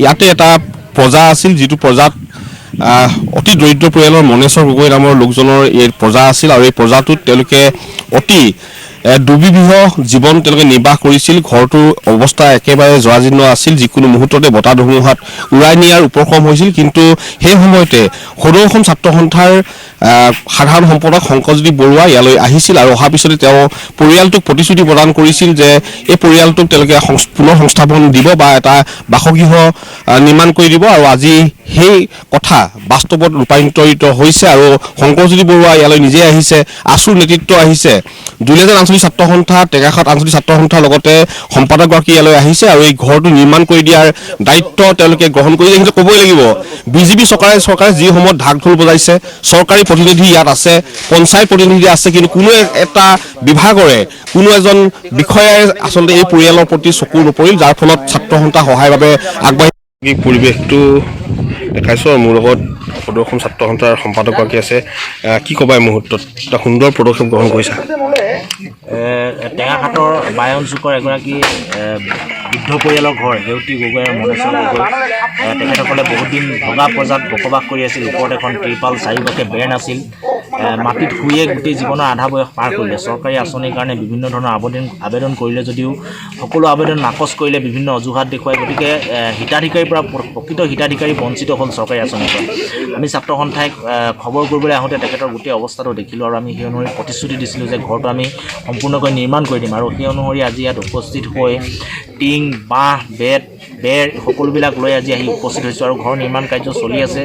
ইয়াতে এটা প্ৰজা আছিল, যিটো প্ৰজাত অতি দৰিদ্ৰ পৰিয়ালৰ মনেশ্বৰ গগৈ নামৰ লোকজনৰ এই প্ৰজা আছিল আৰু এই প্ৰজাটোত তেওঁলোকে অতি দুৰ্বিবহ জীৱন তেওঁলোকে নিৰ্বাহ কৰিছিল। ঘৰটোৰ অৱস্থা একেবাৰে জৰাজীৰ্ণ আছিল, যিকোনো মুহূৰ্ততে বতাহ ধুমুহাত উৰাই নিয়াৰ উপক্ৰম হৈছিল। কিন্তু সেই সময়তে সদৌ অসম ছাত্ৰ সন্থাৰ সাধাৰণ সম্পাদক শংকৰজ্যোতি বৰুৱা ইয়ালৈ আহিছিল আৰু অহাৰ পিছতে তেওঁ পৰিয়ালটোক প্ৰতিশ্ৰুতি প্ৰদান কৰিছিল যে এই পৰিয়ালটোক তেওঁলোকে পুনৰ সংস্থাপন দিব বা এটা বাসগৃহ নিৰ্মাণ কৰি দিব। আৰু আজি সেই কথা বাস্তৱত ৰূপান্তৰিত হৈছে আৰু শংকৰজ্যোতি বৰুৱা ইয়ালৈ নিজে আহিছে, আছুৰ নেতৃত্ব আহিছে, দুলীয়াজান আঞ্চলিক ছাত্ৰ সন্থা, টেঙাখাত আঞ্চলিক ছাত্ৰ সন্থাৰ লগতে সম্পাদকগৰাকী ইয়ালৈ আহিছে আৰু এই ঘৰটো নিৰ্মাণ কৰি দিয়াৰ দায়িত্ব তেওঁলোকে গ্ৰহণ কৰি আহিছে। ক'বই লাগিব বিজেপি চৰকাৰে যি সময়ত ঢাক ঢোল বজাইছে, চৰকাৰী প্ৰতিনিধি ইয়াত আছে, পঞ্চায়ত প্ৰতিনিধি আছে, কিন্তু কোনো এটা বিভাগৰে কোনো এজন বিষয়াই আচলতে এই পৰিয়ালৰ প্ৰতি চকু নপৰিল, যাৰ ফলত ছাত্ৰ সন্থা সহায়ৰ বাবে আগবাঢ়ি পৰিৱেশটো দেখাইছো। আৰু মোৰ লগত সদৌ অসম ছাত্ৰ সন্থাৰ সম্পাদকগৰাকী আছে। কি ক'বা এই মুহূৰ্তত এটা সুন্দৰ পদক্ষেপ গ্ৰহণ কৰিছা? টেঙাখাটৰ বায়ন চুকৰ এগৰাকী বৃদ্ধ পৰিয়ালৰ ঘৰ সেউতী গগৈ আৰু মনেশ্বৰ গগৈ, তেখেতসকলে বহুত দিন ভগা প্ৰজাত বসবাস কৰি আছিল। ওপৰত এখন ত্ৰিপাল, চাৰিওকাষে বেৰ নাছিল, মাটিত শুয়ে গোটেই জীৱনৰ আধা বয়স পাৰ কৰিলে। চৰকাৰী আঁচনিৰ কাৰণে বিভিন্ন ধৰণৰ আবেদন কৰিলে যদিও সকলো আবেদন নাকচ কৰিলে, বিভিন্ন অজুহাত দেখুৱাই। গতিকে হিতাধিকাৰীৰ পৰা প্ৰকৃত হিতাধিকাৰী বঞ্চিত হ'ল চৰকাৰী আঁচনিৰ পৰা। আমি ছাত্ৰ সন্থাই খবৰ কৰিবলৈ আহোঁতে তেখেতৰ গোটেই অৱস্থাটো দেখিলোঁ আৰু আমি সেই অনুসৰি প্ৰতিশ্ৰুতি দিছিলোঁ যে ঘৰটো আমি সম্পূৰ্ণকৈ নিৰ্মাণ কৰি দিম। আৰু সেই অনুসৰি আজি ইয়াত উপস্থিত হৈ টিং, বাঁহ, বেৰ সকলোবিলাক লৈ আজি আহি উপস্থিত হৈছোঁ আৰু ঘৰ নিৰ্মাণ কাৰ্য চলি আছে।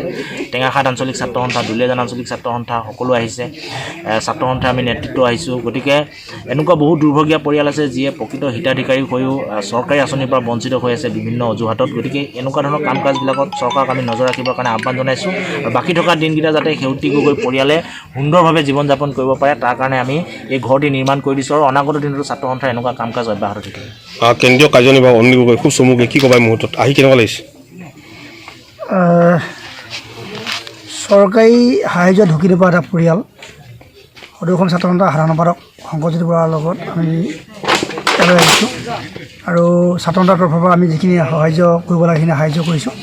টেঙাখাত আঞ্চলিক ছাত্ৰ সন্থা, দুলীয়াজান আঞ্চলিক ছাত্ৰ সন্থা সকলো আহিছে, ছাত্ৰ সন্থা আমি নেতৃত্ব আহিছোঁ। গতিকে এনেকুৱা বহুত দুৰ্ভগীয়া পৰিয়াল আছে যিয়ে প্ৰকৃত হিতাধিকাৰী হৈও চৰকাৰী আঁচনিৰ পৰা বঞ্চিত হৈ আছে বিভিন্ন অজুহাতত। গতিকে এনেকুৱা ধৰণৰ কাম কাজবিলাকত চৰকাৰক আমি নজৰ ৰাখিবৰ কাৰণে আহ্বান জনাইছোঁ আৰু বাকী থকা দিনকেইটা যাতে সেউতী গগৈ পৰিয়ালে সুন্দৰভাৱে জীৱন যাপন কৰিব পাৰে তাৰ কাৰণে আমি এই ঘৰটি নিৰ্মাণ কৰি দিছোঁ আৰু অনাগত দিনতো ছাত্ৰ সন্থাৰ এনেকুৱা কাম কাজ অব্যাহত থাকিব। কেন্দ্ৰীয় কাৰ্যনিৰ্বাহক অনিল গগৈ খুব চমুকৈ কি ক'বা মুহূৰ্তত আহি কেনেকুৱা লাগিছে? চৰকাৰী সাহায্য ঢুকি নোপোৱা এটা পৰিয়াল, সদৌ অসম ছাত্ৰ সন্থাৰ সাধাৰণ সম্পাদক শংকৰজ্যোতি বৰুৱাৰ লগত আমি ইয়ালৈ আহিছোঁ আৰু ছাত্ৰ সন্থাৰ তৰফৰ পৰা আমি যিখিনি সাহায্য কৰিব লাগে সেইখিনি সাহায্য কৰিছোঁ।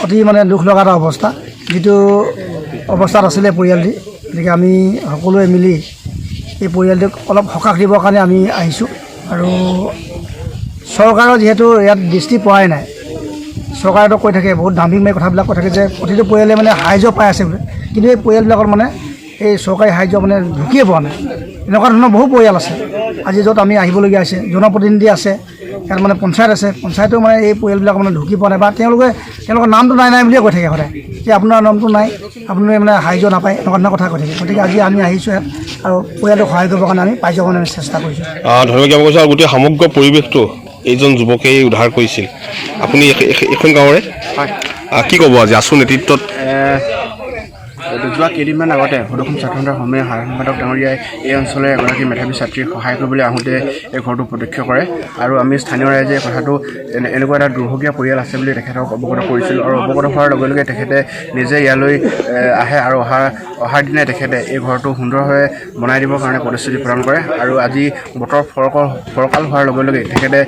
অতি দুখ লগা এটা অৱস্থা, যিটো অৱস্থাত আছিলে পৰিয়ালটি। গতিকে আমি সকলোৱে মিলি এই পৰিয়ালটোক অলপ সকাহ দিবৰ কাৰণে আমি আহিছোঁ আৰু চৰকাৰৰ যিহেতু ইয়াত দৃষ্টি পৰাই নাই, চৰকাৰেতো কৈ থাকে বহুত দাম্ভিক মাৰি কথাবিলাক কৈ থাকে যে প্ৰতিটো পৰিয়ালে সাহায্য পাই আছে বুলি, কিন্তু এই পৰিয়ালবিলাকত এই চৰকাৰী সাহায্য ঢুকিয়ে পোৱা নাই। এনেকুৱা ধৰণৰ বহু পৰিয়াল আছে আজি য'ত আমি আহিবলগীয়া হৈছে। জনপ্ৰতিনিধি আছে, ইয়াত পঞ্চায়ত আছে, পঞ্চায়তেও এই পৰিয়ালবিলাক ঢুকি পোৱা নাই বা তেওঁলোকৰ নামটো নাই বুলিয়ে কৈ থাকে সদায় যে আপোনাৰ নামটো নাই, আপুনি সাহায্য নাপায়, এনেকুৱা ধৰণৰ কথা কৈ থাকে। গতিকে আজি আমি আহিছোঁ ইয়াত আৰু পৰিয়ালটোক সহায় কৰিবৰ কাৰণে আমি পাৰ্যৰ কাৰণে চেষ্টা কৰিছোঁ। ধন্যবাদ কৈছোঁ। আৰু গোটেই সমগ্ৰ পৰিৱেশটো এইজন যুৱকেই উদ্ধাৰ কৰিছিল। আপুনি এখন গাঁৱৰে কি ক'ব আজি আছু নেতৃত্বত? যোৱা কেইদিনমান আগতে সদৌ অসম ছাত্ৰ সন্থাৰ সাধাৰণ সম্পাদক ডাঙৰীয়াই এই অঞ্চলৰ এগৰাকী মেধাৱী ছাত্ৰীক সহায় কৰিবলৈ আহোঁতে এই ঘৰটো প্ৰত্যক্ষ কৰে আৰু আমি স্থানীয় ৰাইজে কথাটো এনেকুৱা এটা দুৰ্ভগীয়া পৰিয়াল আছে বুলি তেখেতক অৱগত কৰিছিলোঁ আৰু অৱগত হোৱাৰ লগে লগে তেখেতে নিজে ইয়ালৈ আহে আৰু অহাৰ দিনাই তেখেতে এই ঘৰটো সুন্দৰভাৱে বনাই দিবৰ কাৰণে প্ৰতিশ্ৰুতি প্ৰদান কৰে। আৰু আজি বতৰ ফৰকাল হোৱাৰ লগে লগে তেখেতে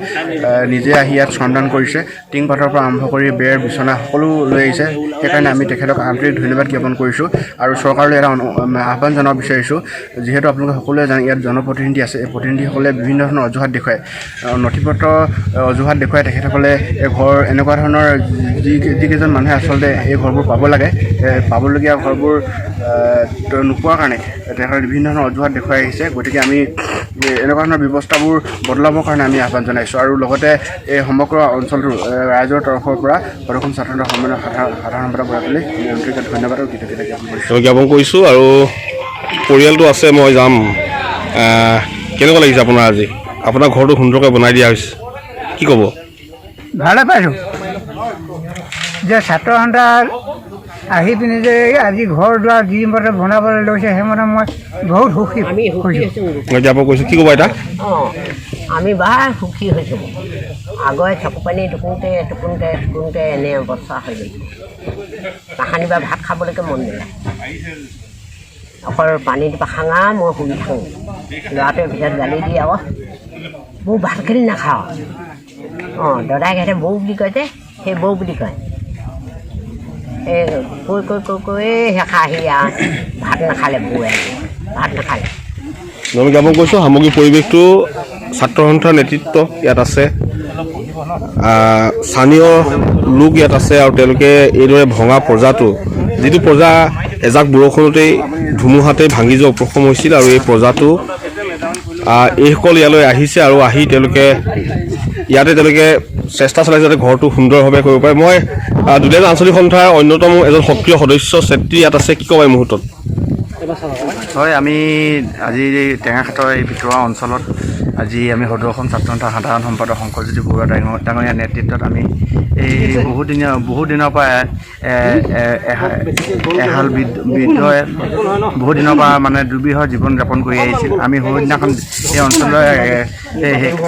নিজে আহি ইয়াত শ্ৰমদান কৰিছে। টিং পাতৰ পৰা আৰম্ভ কৰি বেৰ, বিচনা সকলো লৈ আহিছে। সেইকাৰণে আমি তেখেতক আন্তৰিক ধন্যবাদ জ্ঞাপন কৰিছোঁ আৰু চৰকাৰলৈ এটা আহ্বান জনাব বিচাৰিছোঁ। যিহেতু আপোনালোকে সকলোৱে জানে ইয়াত জনপ্ৰতিনিধি আছে, এই প্ৰতিনিধিসকলে বিভিন্ন ধৰণৰ অজুহাত দেখুৱায়, নথিপত্ৰ অজুহাত দেখুৱাই তেখেতসকলে এই ঘৰ এনেকুৱা ধৰণৰ যিকেইজন মানুহে আচলতে এই ঘৰবোৰ পাব লাগে, পাবলগীয়া ঘৰবোৰ নোপোৱাৰ কাৰণে তেখেতে বিভিন্ন ধৰণৰ অজুহাত দেখুৱাই আহিছে। গতিকে আমি এনেকুৱা ধৰণৰ ব্যৱস্থাবোৰ বদলাবৰ কাৰণে আমি আহ্বান জনাইছোঁ আৰু লগতে এই সমগ্ৰ অঞ্চলটোৰ ৰাইজৰ তৰফৰ পৰা সদৌ অসম ছাত্ৰ সন্থাৰ সাধাৰণ সম্পাদক গৰাকীলৈ আন্তৰিক ধন্যবাদ আৰু কৃতজ্ঞতা জ্ঞাপন কৰিছোঁ। আৰু পৰিয়ালটো আছে, মই যাম। কেনেকুৱা লাগিছে আপোনাৰ আজি? আপোনাৰ ঘৰটো সুন্দৰকৈ বনাই দিয়া হৈছে, কি ক'ব? ভালে পাইছোঁ যে ছাত্ৰ সন্থাৰ আহি পিনি যে আজি ঘৰ দুৱাৰ যি মতে বনাবলৈ লৈছে সেইমতে মই বহুত সুখী জ্ঞাপন কৰিছোঁ। কি ক'ব এটা? আমি বৰ সুখী হৈছোঁ। আগৰে চকু পানী টুকুনতে এনে অৱস্থা হৈ গৈছে। তাহানি বা ভাত খাবলৈকে মন নাযায়, অকল পানীৰ পৰা খাঙা মই শুই থাকোঁ। ল'ৰাটোৱে ভিতৰত গালি দিয়ে আকৌ মোক ভাতখিনি নাখাওঁ। দাদাই ঘৰতে বৌ বুলি কয় যে সেই বৌ বুলি কয় এই কৈ শেষা আহি আৰু ভাত নাখালে বৌৱে ভাত নাখালে আমি জ্ঞাপন কৰিছোঁ সামগ্ৰিক পৰিৱেশটো ছাত্ৰ সন্থাৰ নেতৃত্ব ইয়াত আছে স্থানীয় লোক ইয়াত আছে আৰু তেওঁলোকে এইদৰে ভঙা পৰ্জাটো যিটো পৰ্জা এজাক বৰষুণতেই ধুমুহাতেই ভাঙি যোৱা উপক্ৰম হৈছিল আৰু এই পৰ্জাটো এইসকল ইয়ালৈ আহিছে আৰু আহি তেওঁলোকে চেষ্টা চলাইছে যাতে ঘৰটো সুন্দৰভাৱে কৰিব পাৰে মই দুলীয়াজান আঞ্চলিক সন্থাৰ অন্যতম এজন সক্ৰিয় সদস্য চেত্ৰী ইয়াত আছে কি ক'বা এই মুহূৰ্তত হয় আমি আজি টেঙাখাটৰ এই ভিতৰুৱা অঞ্চলত আজি আমি সদৌ অসম ছাত্ৰ সন্থাৰ সাধাৰণ সম্পাদক শংকৰজ্যোতি বৰুৱা ডাঙৰীয়াৰ নেতৃত্বত আমি এই বহু দিনৰ পৰা এহাল বৃদ্ধই বহু দিনৰ পৰা মানে দুৰ্বিষহ জীৱন যাপন কৰি আহিছিল আমি সেইদিনাখন এই অঞ্চলৰ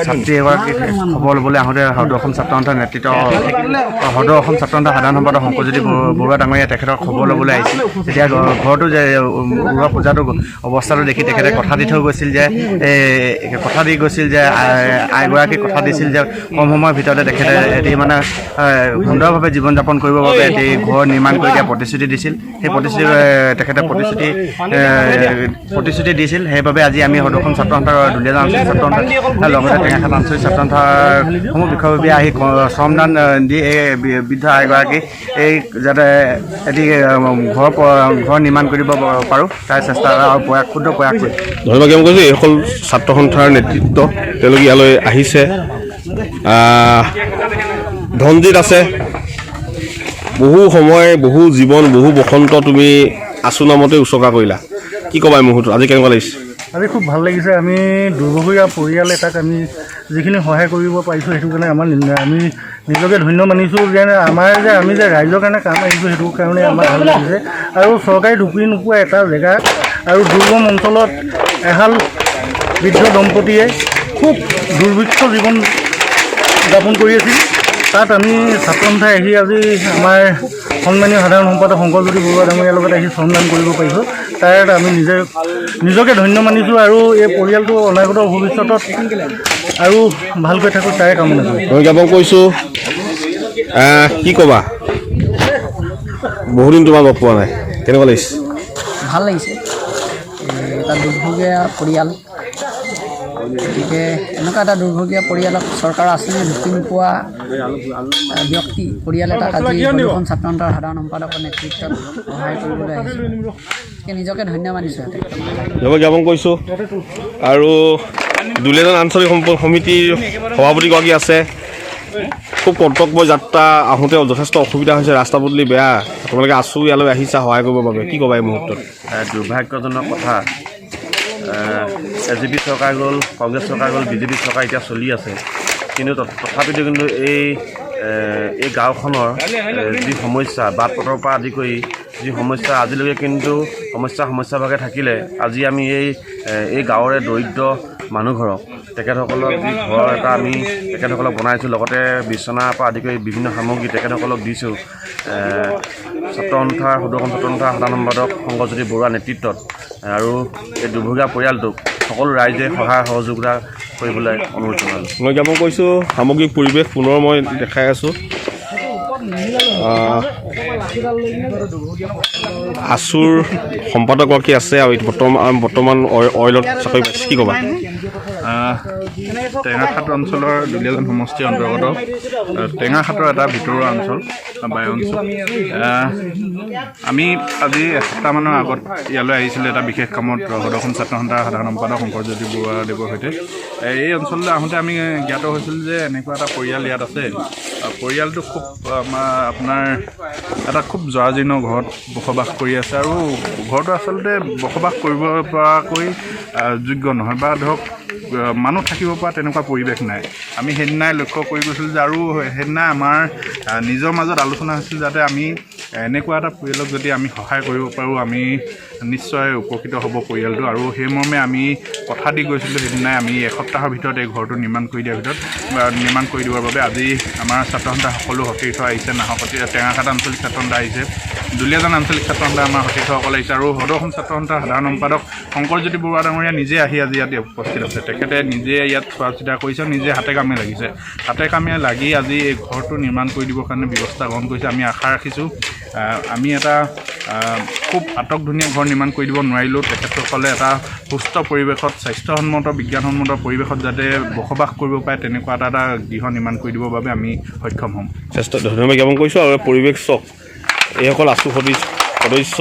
ছাত্ৰী এগৰাকীক খবৰ ল'বলৈ আহোঁতে সদৌ অসম ছাত্ৰ সন্থাৰ নেতৃত্ব সদৌ অসম ছাত্ৰ সন্থাৰ সাধাৰণ সম্পাদক শংকৰজ্যোতি বৰুৱা ডাঙৰীয়াই তেখেতক খবৰ ল'বলৈ আহিছিল তেতিয়া ঘৰটো যে উৰুৱা পূজাটো অৱস্থাটো দেখি তেখেতে কথা দি থৈ গৈছিল যে আইগৰাকীক কথা দিছিল যে কম সময়ৰ ভিতৰতে তেখেতে এটি মানে সুন্দৰভাৱে জীৱন যাপন কৰিবৰ বাবে এটি ঘৰ নিৰ্মাণ কৰি দিয়া প্ৰতিশ্ৰুতি দিছিল সেই তেখেতে প্ৰতিশ্ৰুতি দিছিল সেইবাবে আজি আমি সদৌ অসম ছাত্ৰ সন্থাৰ দুলীয়াজান আঞ্চলিক ছাত্ৰ সন্থাৰ লগতে টেঙাখাট আঞ্চলিক ছাত্ৰ সন্থাৰ সমূহ বিষয়ববীয়া আহি শ্ৰমদান দি এই বৃদ্ধ আইগৰাকী এই যাতে এটি ঘৰ নিৰ্মাণ কৰিব পাৰোঁ তাৰ চেষ্টা আৰু ক্ষুদ্ৰ প্ৰয়াস কৰি ধন্যবাদ জ্ঞাপন কৰিছোঁ এইসকল ছাত্ৰ সন্থাৰ নেতৃত্ব তেওঁলোকে ইয়ালৈ আহিছে ধনজিত আছে বহু সময় বহু জীৱন বহু বসন্ত তুমি আছু নামতে উচৰ্গা কৰিলা কি ক'বা এই মুহূৰ্তত আজি কেনেকুৱা লাগিছে আজি খুব ভাল লাগিছে আমি দুৰ্ভগীয়া পৰিয়াল এটাক আমি যিখিনি সহায় কৰিব পাৰিছোঁ সেইটো কাৰণে আমি নিজকে ধন্য মানিছোঁ যে আমি যে ৰাইজৰ কাৰণে কাম আহিছোঁ সেইটো কাৰণে আমাৰ ভাল লাগিছে আৰু চৰকাৰী ঢুকি নোপোৱা এটা জেগা আৰু দুৰ্গম অঞ্চলত এহাল বৃদ্ধ দম্পতীয়ে খুব দুৰ্ভিক্ষ জীৱন যাপন কৰি আছিল তাত আমি ছাত্ৰ সন্থাই আহি আজি আমাৰ সন্মানীয় সাধাৰণ সম্পাদক শংকৰজ্যোতি বৰুৱা ডাঙৰীয়াৰ লগত আহি শ্ৰমদান কৰিব পাৰিছোঁ তাৰ আমি নিজকে ধন্য মানিছোঁ আৰু এই পৰিয়ালটো অনাগত ভৱিষ্যতত আৰু ভালকৈ থাকক তাৰে কামনা কৰিছোঁ মই জ্ঞাপন কৰিছোঁ কি ক'বা বহুদিন তোমাক লগ পোৱা নাই কেনেকুৱা লাগিছে ভাল লাগিছে এটা দুৰ্ভগীয়া পৰিয়াল গতিকে এনেকুৱা এটা দুৰ্ভগীয়া পৰিয়ালক চৰকাৰৰ আঁচনি ঢুকি নোপোৱা ব্যক্তি পৰিয়াল এটাক আজি সদৌ অসম ছাত্ৰ সন্থাৰ সাধাৰণ সম্পাদকৰ নেতৃত্বত সহায় কৰিবলৈ আহিছোঁ গতিকে নিজকে ধন্য মানিছোঁ মই জ্ঞাপন কৰিছোঁ আৰু দুলীয়াজান আঞ্চলিক সমিতিৰ সভাপতিগৰাকী আছে খুব কৰ্তব্য যাত্ৰা আহোঁতে যথেষ্ট অসুবিধা হৈছে ৰাস্তা পদূলি বেয়া তোমালোকে আছু ইয়ালৈ আহিছা সহায় কৰিবৰ বাবে কি ক'বা এই মুহূৰ্তত দুৰ্ভাগ্যজনক কথা এজিপি চৰকাৰ গ'ল কংগ্ৰেছ চৰকাৰ গ'ল বিজেপি চৰকাৰ এতিয়া চলি আছে কিন্তু তথাপিতো কিন্তু এই গাঁওখনৰ যি সমস্যা বাট পথৰ পৰা আদি কৰি যি সমস্যা আজিলৈকে কিন্তু সমস্যাভাগে থাকিলে আজি আমি এই গাঁৱৰে দৰিদ্ৰ মানুহঘৰক তেখেতসকলক যি ঘৰ এটা আমি তেখেতসকলক বনাইছোঁ লগতে বিচনাৰ পৰা আদি কৰি বিভিন্ন সামগ্ৰী তেখেতসকলক দিছোঁ ছাত্ৰ সন্থাৰ সদৌ অসম ছাত্ৰ সন্থাৰ সাধাৰণ সম্পাদক শংকৰজ্যোতি বৰুৱাৰ নেতৃত্বত আৰু এই দুৰ্ভগীয়া পৰিয়ালটোক সকলো ৰাইজে সহায় সহযোগিতা কৰিবলৈ অনুৰোধ জনালোঁ মই জ্ঞাপন কৰিছোঁ সামগ্ৰিক পৰিৱেশ পুনৰ মই দেখাই আছোঁ আছুৰ সম্পাদকগৰাকী আছে আৰু বৰ্তমান অইলত চাকৰি পাইছে কি ক'বা টেঙাখাট অঞ্চলৰ দুলীয়াজান সমষ্টিৰ অন্তৰ্গত টেঙাখাটৰ এটা ভিতৰুৱা অঞ্চল বাই অঞ্চল আমি আজি এসপ্তাহমানৰ আগত ইয়ালৈ আহিছিলোঁ এটা বিশেষ কামত সদৌ অসম ছাত্ৰ সন্থাৰ সাধাৰণ সম্পাদক শংকৰজ্যোতি বৰুৱাদেৱৰ সৈতে এই অঞ্চললৈ আহোঁতে আমি জ্ঞাত হৈছিল যে এনেকুৱা এটা পৰিয়াল ইয়াত আছে পৰিয়ালটো খুব আপোনাৰ এটা খুব জৰাজীৰ্ণ ঘৰত বসবাস কৰি আছে আৰু ঘৰটো আচলতে বসবাস কৰিব পৰাকৈ যোগ্য নহয় বা ধৰক মানুহ থাকিব পৰা তেনেকুৱা পৰিৱেশ নাই আমি সেইদিনাই লক্ষ্য কৰি গৈছিলোঁ যে আৰু সেইদিনাই আমাৰ নিজৰ মাজত আলোচনা হৈছিল যাতে আমি এনেকুৱা এটা পৰিয়ালক যদি আমি সহায় কৰিব পাৰোঁ আমি নিশ্চয় উপকৃত হ'ব পৰিয়ালটো আৰু সেই মৰ্মে আমি কথা দি গৈছিলোঁ সেইদিনাই আমি এসপ্তাহৰ ভিতৰত এই ঘৰটো নিৰ্মাণ কৰি দিয়াৰ বাবে আজি আমাৰ ছাত্ৰ সন্থা সকলো সতীৰ্থ আহিছে নাহকতি টেঙাখাট আঞ্চলিক ছাত্ৰ সন্থা আহিছে দুলীয়াজান আঞ্চলিক ছাত্ৰ সন্থা আমাৰ সতীৰ্থসকল আহিছে আৰু সদৌ অসম ছাত্ৰ সন্থাৰ সাধাৰণ সম্পাদক শংকৰজ্যোতি বৰুৱা ডাঙৰীয়া নিজে আহি আজি ইয়াত উপস্থিত আছে তেখেতে নিজে ইয়াত চোৱা চিতা কৰিছে নিজে হাতে কামে লাগিছে হাতে কামে লাগি আজি এই ঘৰটো নিৰ্মাণ কৰি দিবৰ কাৰণে ব্যৱস্থা গ্ৰহণ কৰিছে আমি আশা ৰাখিছোঁ আমি এটা খুব আটক ধুনীয়া ঘৰ নিৰ্মাণ কৰি দিব নোৱাৰিলেও তেখেতসকলে এটা সুস্থ পৰিৱেশত স্বাস্থ্যসন্মত বিজ্ঞানসন্মত পৰিৱেশত যাতে বসবাস কৰিব পাৰে তেনেকুৱা এটা গৃহ নিৰ্মাণ কৰি দিবৰ বাবে আমি সক্ষম হ'ম যথেষ্ট ধন্যবাদ জ্ঞাপন কৰিছোঁ আৰু পৰিৱেশ চক এইসকল আছু সদস্য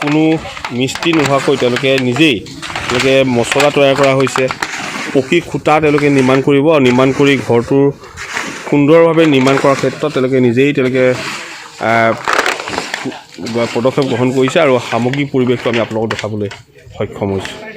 কোনো মিস্ত্ৰী নোহোৱাকৈ তেওঁলোকে মছলা তৈয়াৰ কৰা হৈছে পকী খুঁটা তেওঁলোকে নিৰ্মাণ কৰিব আৰু নিৰ্মাণ কৰি ঘৰটোৰ সুন্দৰভাৱে নিৰ্মাণ কৰাৰ ক্ষেত্ৰত তেওঁলোকে পদক্ষেপ গ্ৰহণ কৰিছে আৰু সামগ্ৰিক পৰিৱেশটো আমি আপোনালোকক দেখাবলৈ সক্ষম হৈছোঁ